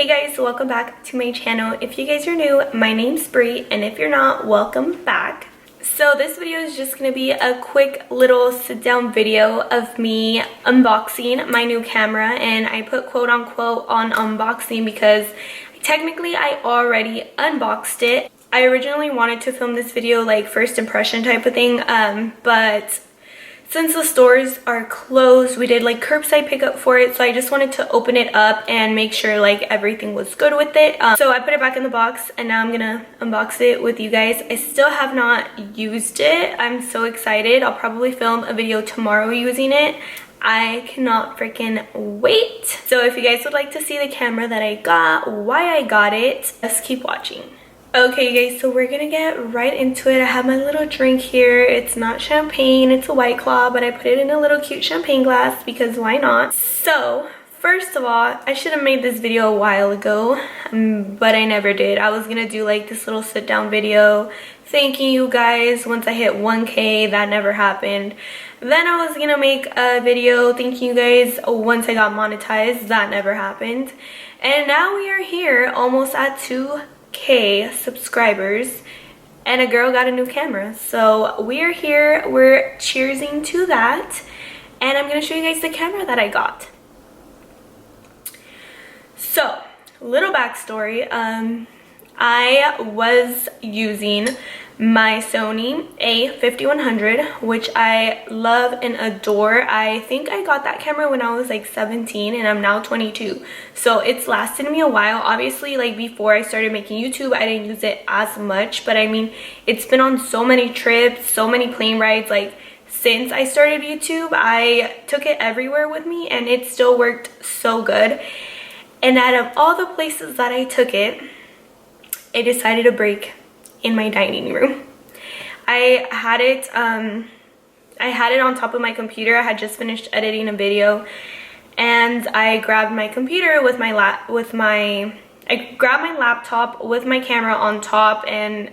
Hey guys, welcome back to my channel. If you guys are new, my name's Bri, and if you're not, welcome back. So this video is just gonna be a quick little sit down video of me unboxing my new camera, and I put quote unquote on unboxing because technically I already unboxed it. I originally wanted to film this video like first impression type of thing, but since the stores are closed, we did like curbside pickup for it, so I just wanted to open it up and make sure like everything was good with it. So I put it back in the box and now I'm gonna unbox it with you guys. I still have not used it. I'm so excited. I'll probably film a video tomorrow using it. I cannot freaking wait. So if you guys would like to see the camera that I got, why I got it, just keep watching. Okay guys, so we're gonna get right into it. I have my little drink here. It's not champagne, it's a White Claw, but I put it in a little cute champagne glass because why not? So first of all, I should have made this video a while ago, but I never did. I was gonna do like this little sit down video thanking you guys once I hit 1K. That never happened. Then I was gonna make a video thanking you guys once I got monetized. That never happened. And now we are here almost at 2K subscribers and a girl got a new camera. So we're here, we're cheersing to that, and I'm gonna show you guys the camera that I got. So little backstory, I was using my Sony A5100, which I love and adore. I think I got that camera when I was like 17 and I'm now 22, so it's lasted me a while. Obviously, like before I started making YouTube, I didn't use it as much, but I mean, it's been on so many trips, so many plane rides. Like since I started YouTube, I took it everywhere with me and it still worked so good. And out of all the places that I took it, it decided to break in my dining room. I had it on top of my computer. I had just finished editing a video and I grabbed my computer with my I grabbed my laptop with my camera on top, and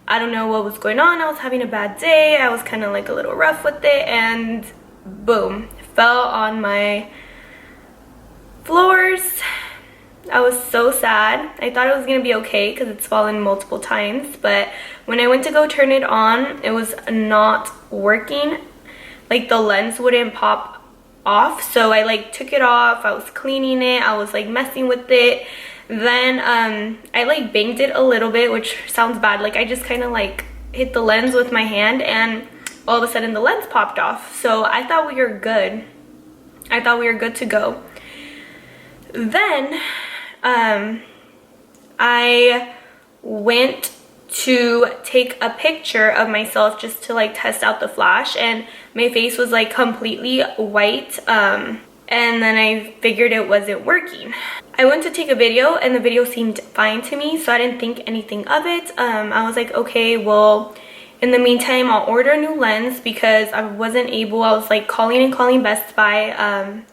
I don't know what was going on. I was having a bad day. I was kind of like a little rough with it, and boom, fell on my floors. I was so sad. I thought it was gonna be okay because it's fallen multiple times, but when I went to go turn it on, it was not working. Like the lens wouldn't pop off, so I like took it off. I was cleaning it, I was like messing with it. Then I like banged it a little bit, which sounds bad. Like I just kind of like hit the lens with my hand and all of a sudden the lens popped off. So I thought we were good. I thought we were good to go. Then I went to take a picture of myself just to like test out the flash, and my face was like completely white, and then I figured it wasn't working. I went to take a video and the video seemed fine to me, so I didn't think anything of it. I was like, okay, well in the meantime I'll order a new lens because I wasn't able. I was like calling Best Buy.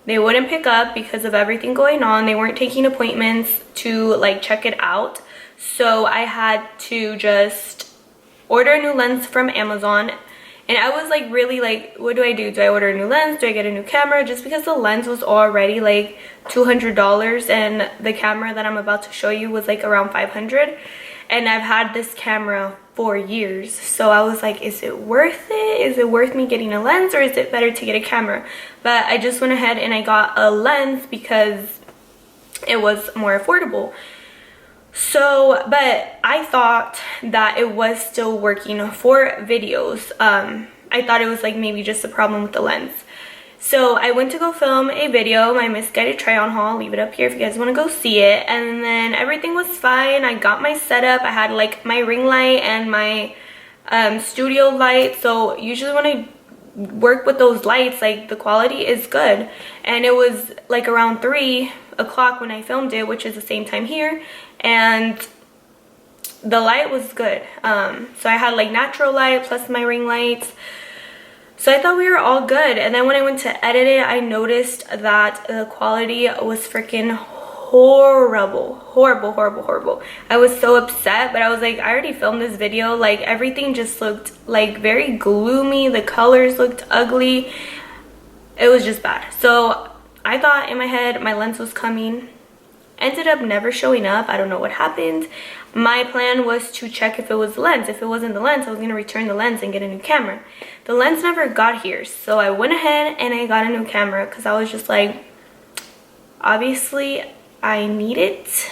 They wouldn't pick up because of everything going on. They weren't taking appointments to like check it out. So I had to just order a new lens from Amazon. And I was like really like, what do? Do I order a new lens? Do I get a new camera? Just because the lens was already like $200 and the camera that I'm about to show you was like around $500. And I've had this camera for years, so I was like, is it worth it? Is it worth me getting a lens, or is it better to get a camera? But I just went ahead and I got a lens because it was more affordable. So, but I thought that it was still working for videos. I thought it was like maybe just a problem with the lens. So I went to go film a video, my misguided try on haul. I'll leave it up here if you guys want to go see it. And then everything was fine. I got my setup. I had like my ring light and my studio light. So usually when I work with those lights, like the quality is good. And it was like around 3 o'clock when I filmed it, which is the same time here. And the light was good. So I had like natural light plus my ring lights. So I thought we were all good. And then when I went to edit it, I noticed that the quality was freaking horrible. Horrible. I was so upset, but I was like, I already filmed this video. Like everything just looked like very gloomy. The colors looked ugly. It was just bad. So I thought in my head my lens was coming ended up never showing up. I don't know what happened. My plan was to check if it was the lens. If it wasn't the lens, I was going to return the lens and get a new camera. The lens never got here, so I went ahead and I got a new camera because I was just like, obviously I need it.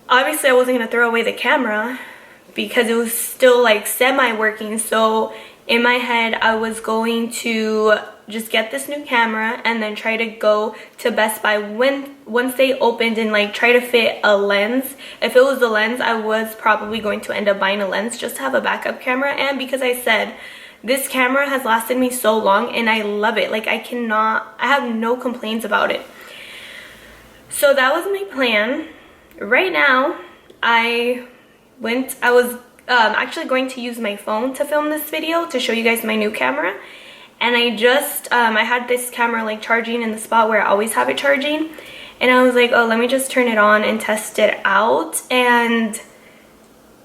Obviously I wasn't going to throw away the camera because it was still like semi-working. So in my head I was going to just get this new camera and then try to go to Best Buy once they opened and like try to fit a lens. If it was the lens, I was probably going to end up buying a lens just to have a backup camera. And because I said this camera has lasted me so long and I love it, like I have no complaints about it. So that was my plan. Right now I was actually going to use my phone to film this video to show you guys my new camera. And I had this camera like charging in the spot where I always have it charging, and I was like, oh, let me just turn it on and test it out. And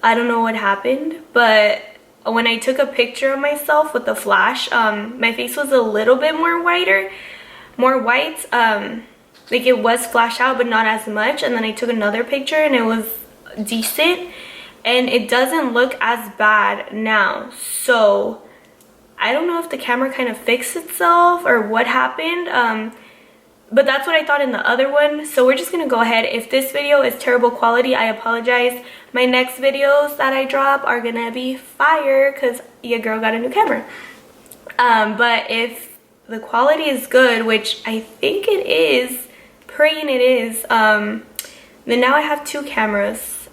I don't know what happened, but when I took a picture of myself with the flash, my face was a little bit more white. Like it was flashed out but not as much. And then I took another picture and it was decent, and it doesn't look as bad now. So I don't know if the camera kind of fixed itself or what happened, but that's what I thought in the other one. So we're just gonna go ahead. If this video is terrible quality, I apologize. My next videos that I drop are gonna be fire because your girl got a new camera. But if the quality is good, which I think it is, praying it is, then now I have two cameras.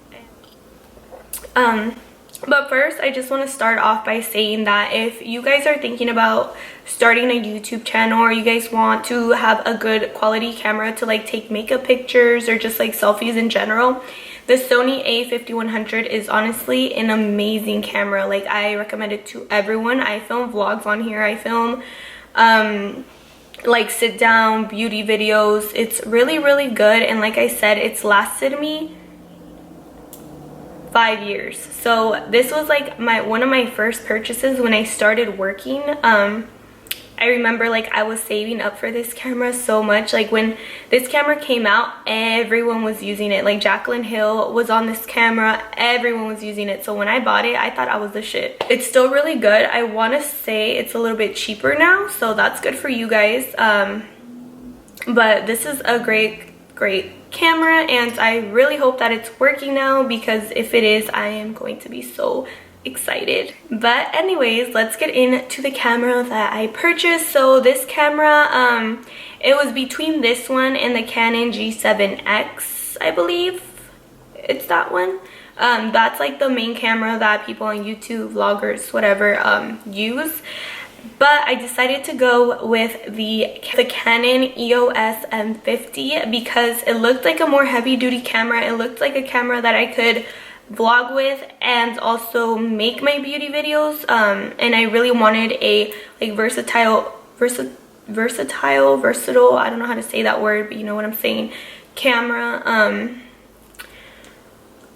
But first, I just want to start off by saying that if you guys are thinking about starting a YouTube channel, or you guys want to have a good quality camera to like take makeup pictures or just like selfies in general, the Sony a5100 is honestly an amazing camera. Like I recommend it to everyone. I film vlogs on here. I film like sit down beauty videos. It's really, really good. And like I said, it's lasted me 5 years. So this was like one of my first purchases when I started working. I remember like I was saving up for this camera so much. Like when this camera came out, everyone was using it. Like Jaclyn Hill was on this camera, everyone was using it. So when I bought it, I thought I was the shit. It's still really good. I want to say it's a little bit cheaper now, so that's good for you guys. But this is a great camera, and I really hope that it's working now, because if it is, I am going to be so excited. But anyways, let's get into the camera that I purchased. So this camera, it was between this one and the Canon G7X, I believe it's that one. That's like the main camera that people on YouTube, vloggers, whatever, use. But I decided to go with the Canon EOS M50 because it looked like a more heavy duty camera. It looked like a camera that I could vlog with and also make my beauty videos. And I really wanted a like versatile, I don't know how to say that word, but you know what I'm saying, camera.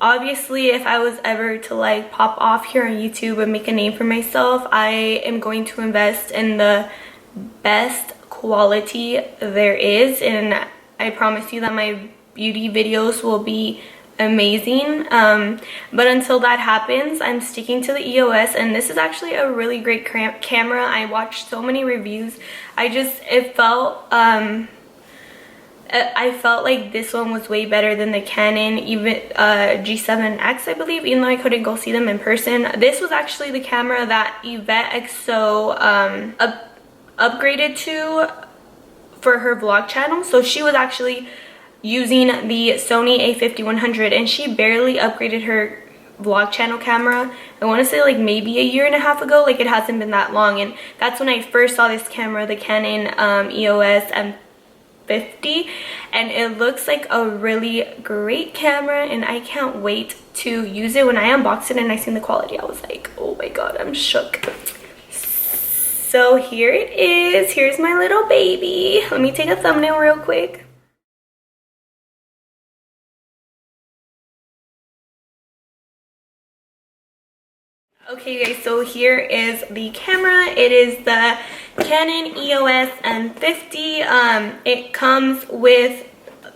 Obviously, if I was ever to like pop off here on YouTube and make a name for myself, I am going to invest in the best quality there is, and I promise you that my beauty videos will be amazing. But until that happens, I'm sticking to the EOS, and this is actually a really great camera. I watched so many reviews. I felt like this one was way better than the Canon G7X, I believe, even though I couldn't go see them in person. This was actually the camera that Yvette XO upgraded to for her vlog channel. So she was actually using the Sony a5100, and she barely upgraded her vlog channel camera. I want to say like maybe a year and a half ago. Like it hasn't been that long, and that's when I first saw this camera, the Canon EOS M50, and it looks like a really great camera, and I can't wait to use it. When I unboxed it and I seen the quality, I was like, oh my god, I'm shook. So here it is. Here's my little baby. Let me take a thumbnail real quick. Okay guys, so here is the camera. It is the Canon EOS M50. It comes with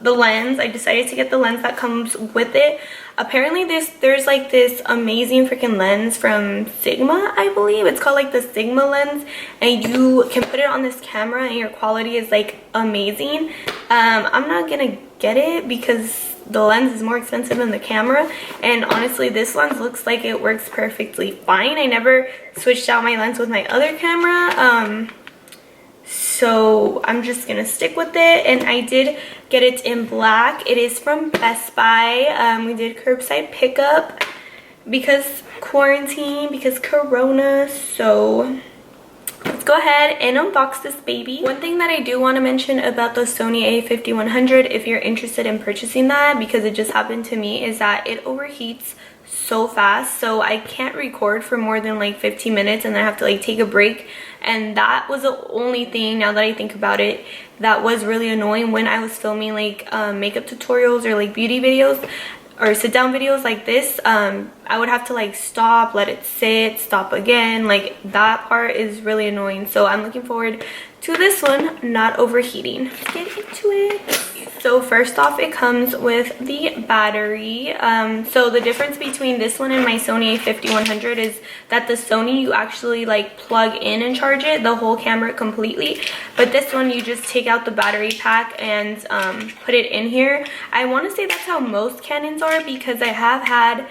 the lens. I decided to get the lens that comes with it. Apparently there's like this amazing freaking lens from Sigma, I believe. It's called like the Sigma lens, and you can put it on this camera and your quality is like amazing. I'm not gonna get it because the lens is more expensive than the camera, and honestly this lens looks like it works perfectly fine. I never switched out my lens with my other camera, so I'm just gonna stick with it. And I did get it in black. It is from Best Buy. We did curbside pickup because quarantine, because corona. So let's go ahead and unbox this baby. One thing that I do want to mention about the Sony a5100, if you're interested in purchasing that, because it just happened to me, is that it overheats so fast. So I can't record for more than like 15 minutes and then I have to like take a break. And that was the only thing, now that I think about it, that was really annoying when I was filming like makeup tutorials or like beauty videos or sit down videos like this. I would have to like stop, let it sit, stop again. Like that part is really annoying. So I'm looking forward to this one not overheating. Let's get into it. So first off, it comes with the battery. So the difference between this one and my Sony a5100 is that the Sony, you actually like plug in and charge it, the whole camera completely. But this one, you just take out the battery pack and put it in here. I want to say that's how most Canons are, because I have had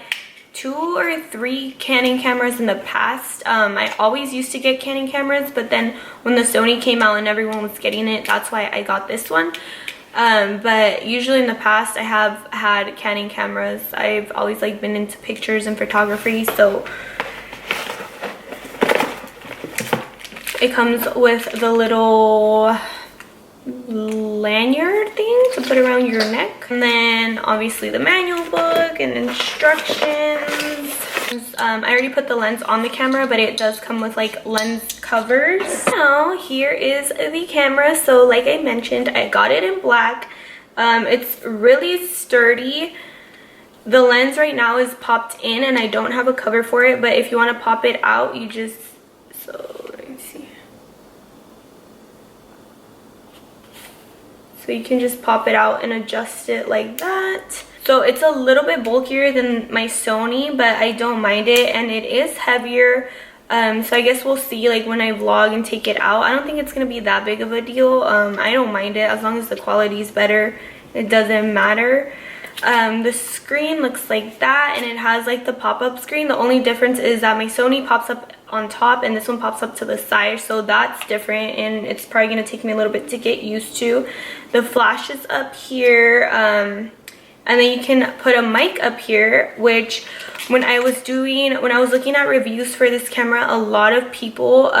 2 or 3 Canon cameras in the past. I always used to get Canon cameras, but then when the Sony came out and everyone was getting it, that's why I got this one. But usually in the past I have had Canon cameras. I've always like been into pictures and photography, so it comes with the little lanyard thing to put around your neck, and then obviously the manual book and instructions. I already put the lens on the camera, but it does come with like lens covers. Now here is the camera. So like I mentioned, I got it in black. It's really sturdy. The lens right now is popped in and I don't have a cover for it, but if you want to pop it out, you just, so let me see. So you can just pop it out and adjust it like that. So it's a little bit bulkier than my Sony, but I don't mind it, and it is heavier. So I guess we'll see like when I vlog and take it out. I don't think it's gonna be that big of a deal. I don't mind it as long as the quality is better. It doesn't matter. The screen looks like that, and it has like the pop-up screen. The only difference is that my Sony pops up on top and this one pops up to the side, so that's different, and it's probably gonna take me a little bit to get used to. The flash is up here, and then you can put a mic up here, which when I was looking at reviews for this camera, a lot of people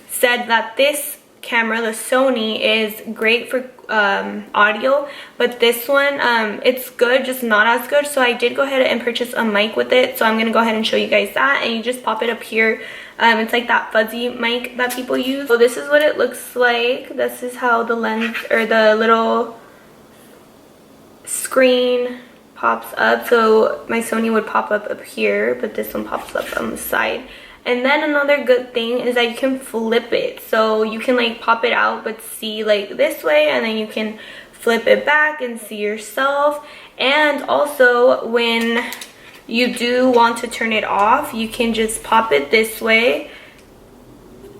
said that this camera, the Sony, is great for audio, but this one, it's good, just not as good. So I did go ahead and purchase a mic with it, so I'm gonna go ahead and show you guys that. And you just pop it up here. It's like that fuzzy mic that people use. So this is what it looks like. This is how the lens, or the little screen, pops up. So my Sony would pop up here, but this one pops up on the side. And then another good thing is that you can flip it, so you can like pop it out but see like this way, and then you can flip it back and see yourself. And also when you do want to turn it off, you can just pop it this way,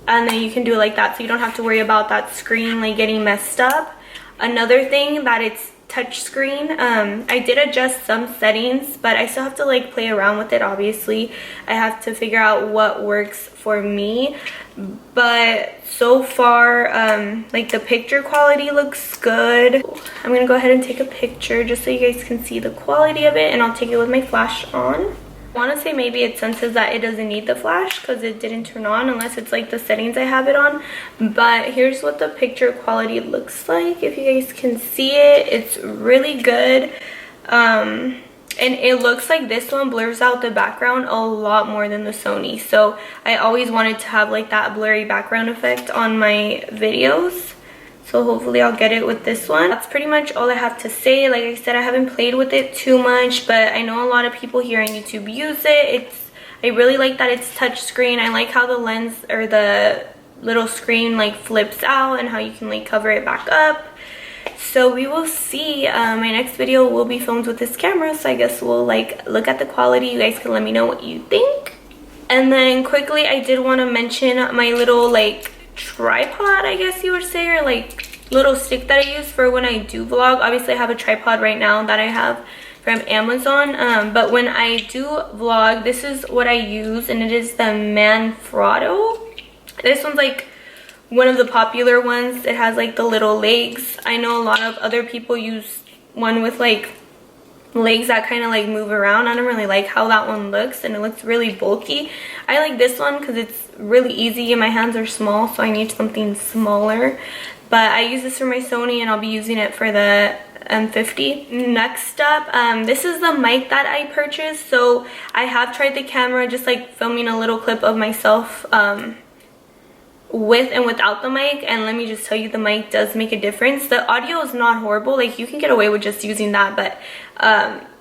and then you can do it like that, so you don't have to worry about that screen like getting messed up. Another thing, that it's touch screen. I did adjust some settings, but I still have to like play around with it. Obviously I have to figure out what works for me, but so far like the picture quality looks good. I'm gonna go ahead and take a picture just so you guys can see the quality of it, and I'll take it with my flash on. I want to say maybe it senses that it doesn't need the flash because it didn't turn on, unless it's like the settings I have it on. But here's what the picture quality looks like. If you guys can see it, it's really good. And it looks like this one blurs out the background a lot more than the Sony. So I always wanted to have like that blurry background effect on my videos. So hopefully I'll get it with this one. That's pretty much all I have to say. Like I said, I haven't played with it too much, but I know a lot of people here on YouTube use it. I really like that it's touch screen. I like how the lens, or the little screen, like flips out, and how you can like cover it back up. So we will see. My next video will be filmed with this camera, so I guess we'll like look at the quality. You guys can let me know what you think. And then quickly, I did want to mention my little like tripod, I guess you would say, or like little stick that I use for when I do vlog. Obviously I have a tripod right now that I have from Amazon, but when I do vlog, this is what I use, and it is the Manfrotto. This one's like one of the popular ones. It has like the little legs. I know a lot of other people use one with like legs that kind of like move around. I don't really like how that one looks, and it looks really bulky. I like this one because it's really easy and my hands are small, so I need something smaller. But I use this for my Sony, and I'll be using it for the M50. Next up, this is the mic that I purchased. So I have tried the camera, just like filming a little clip of myself with and without the mic, and let me just tell you, the mic does make a difference. The audio is not horrible, like you can get away with just using that, but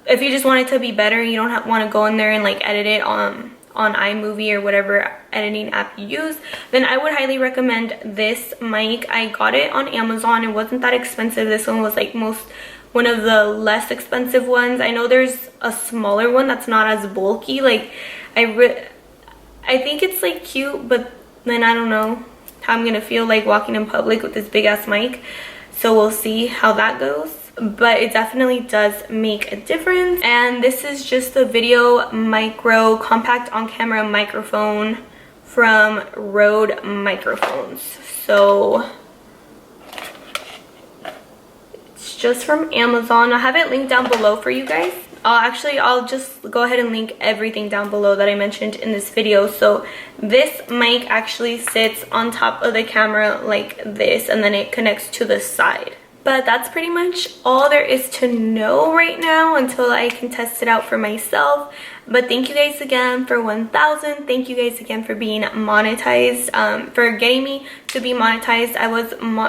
if you just want it to be better, you don't want to go in there and like edit it on iMovie or whatever editing app you use, then I would highly recommend this mic. I got it on Amazon. It wasn't that expensive. This one was like one of the less expensive ones. I know there's a smaller one that's not as bulky. Like I think it's like cute, but then I don't know how I'm gonna feel like walking in public with this big ass mic, so we'll see how that goes. But it definitely does make a difference. And this is just the Video Micro compact on camera microphone from Rode Microphones. So it's just from Amazon. I have it linked down below for you guys. I'll just go ahead and link everything down below that I mentioned in this video. So this mic actually sits on top of the camera like this, and then it connects to the side. But that's pretty much all there is to know right now until I can test it out for myself. But thank you guys again for 1,000. Thank you guys again for being monetized, for getting me to be monetized.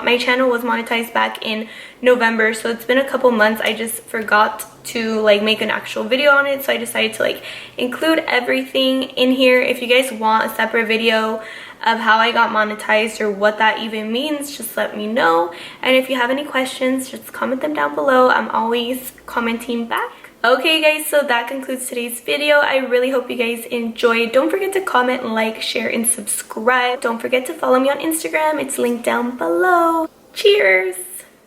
My channel was monetized back in November, so it's been a couple months. I just forgot to like make an actual video on it, so I decided to like include everything in here. If you guys want a separate video of how I got monetized or what that even means, just let me know. And if you have any questions, just comment them down below. I'm always commenting back. Okay guys, so that concludes today's video. I really hope you guys enjoyed. Don't forget to comment, like, share, and subscribe. Don't forget to follow me on Instagram. It's linked down below. Cheers!